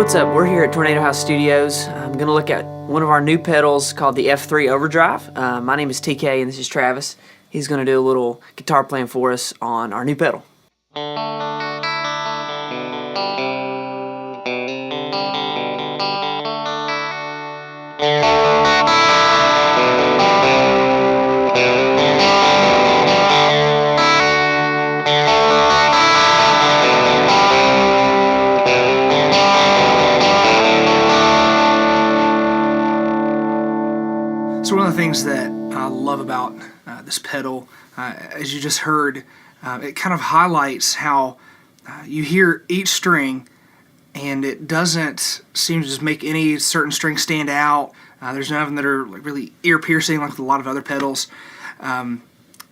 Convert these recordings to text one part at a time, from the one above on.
What's up? We're here at Tornado House Studios. I'm going to look at one of our new pedals called the F3 Overdrive. My name is TK and this is Travis. He's going to do a little guitar playing for us on our new pedal. So one of the things that I love about this pedal, as you just heard, it kind of highlights how you hear each string and it doesn't seem to just make any certain string stand out. There's none of them that are like really ear-piercing like with a lot of other pedals.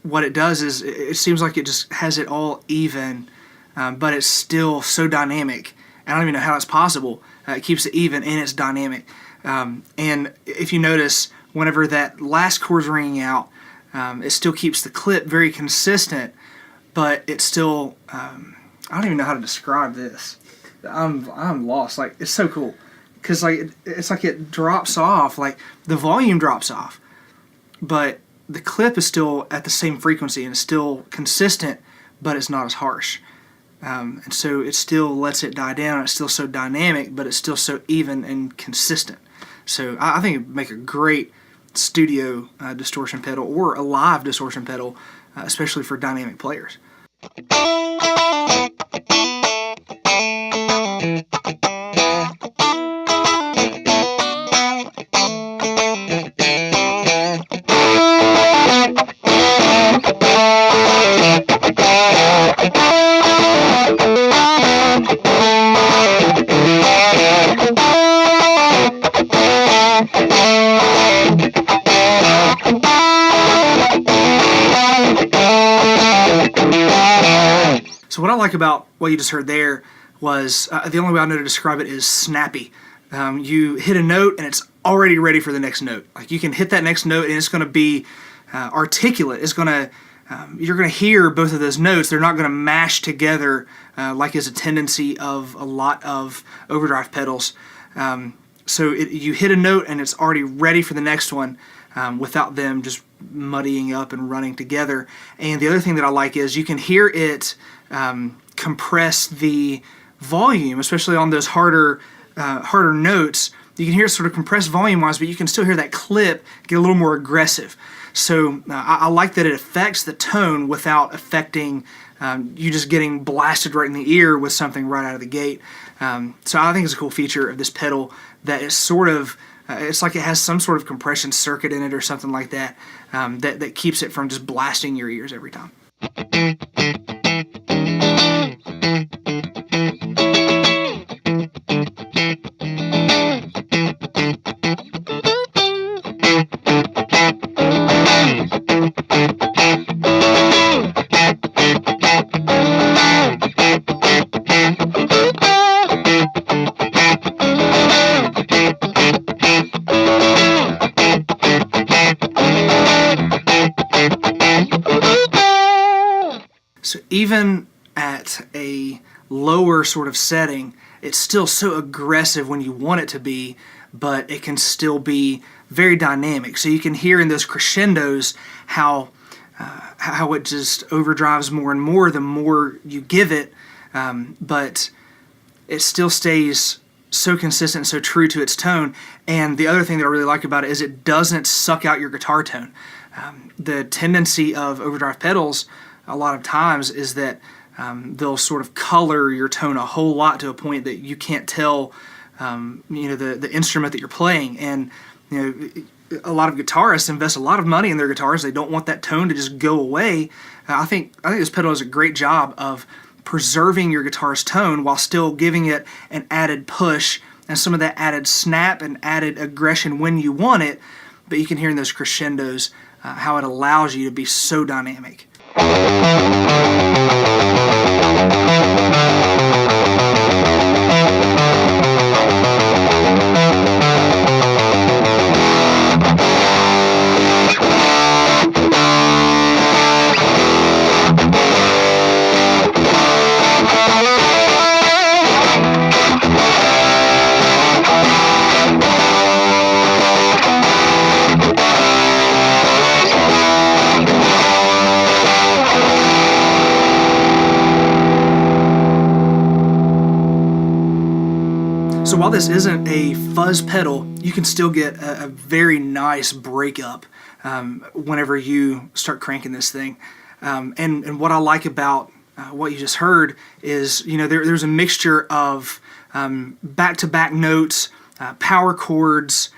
What it does is it seems like it just has it all even, but it's still so dynamic. I don't even know how that's possible. It keeps it even and it's dynamic. And if you notice, whenever that last chord's ringing out, it still keeps the clip very consistent, but it's still, I don't even know how to describe this. I'm lost. Like, it's so cool. Because like it's like it drops off, like the volume drops off, but the clip is still at the same frequency and it's still consistent, but it's not as harsh. And so it still lets it die down. It's still so dynamic, but it's still so even and consistent. So I think it would make a great studio distortion pedal or a live distortion pedal, especially for dynamic players. So what I like about what you just heard there was, the only way I know to describe it is snappy. You hit a note and it's already ready for the next note. Like you can hit that next note and it's going to be articulate. It's going to, you're going to hear both of those notes. They're not going to mash together like is a tendency of a lot of overdrive pedals. So you hit a note and it's already ready for the next one without them just muddying up and running together. And the other thing that I like is you can hear it compress the volume, especially on those harder notes. You can hear it sort of compressed volume-wise, but you can still hear that clip get a little more aggressive. So I like that it affects the tone without affecting you just getting blasted right in the ear with something right out of the gate. So I think it's a cool feature of this pedal that is sort of, it's like it has some sort of compression circuit in it or something like that, that keeps it from just blasting your ears every time. So even at a lower sort of setting, it's still so aggressive when you want it to be, but it can still be very dynamic. So you can hear in those crescendos how it just overdrives more and more the more you give it, but it still stays so consistent, so true to its tone. And the other thing that I really like about it is it doesn't suck out your guitar tone. The tendency of overdrive pedals a lot of times is that they'll sort of color your tone a whole lot to a point that you can't tell the instrument that you're playing. And a lot of guitarists invest a lot of money in their guitars. They don't want that tone to just go away. I think this pedal does a great job of preserving your guitar's tone while still giving it an added push and some of that added snap and added aggression when you want it. But you can hear in those crescendos how it allows you to be so dynamic. while this isn't a fuzz pedal, you can still get a very nice breakup whenever you start cranking this thing. And what I like about what you just heard is, there's a mixture of back-to-back notes, power chords,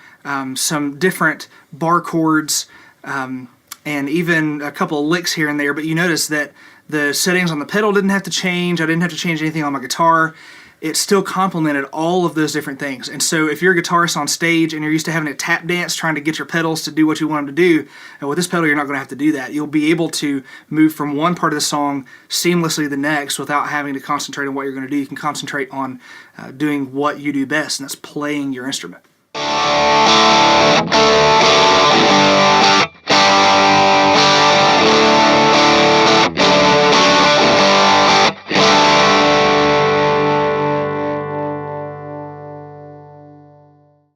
some different bar chords, and even a couple of licks here and there. But you notice that the settings on the pedal didn't have to change. I didn't have to change anything on my guitar. It still complemented all of those different things. And so if you're a guitarist on stage and you're used to having a tap dance trying to get your pedals to do what you want them to do, and with this pedal you're not going to have to do that. You'll be able to move from one part of the song seamlessly to the next without having to concentrate on what you're going to do. You can concentrate on doing what you do best, and that's playing your instrument.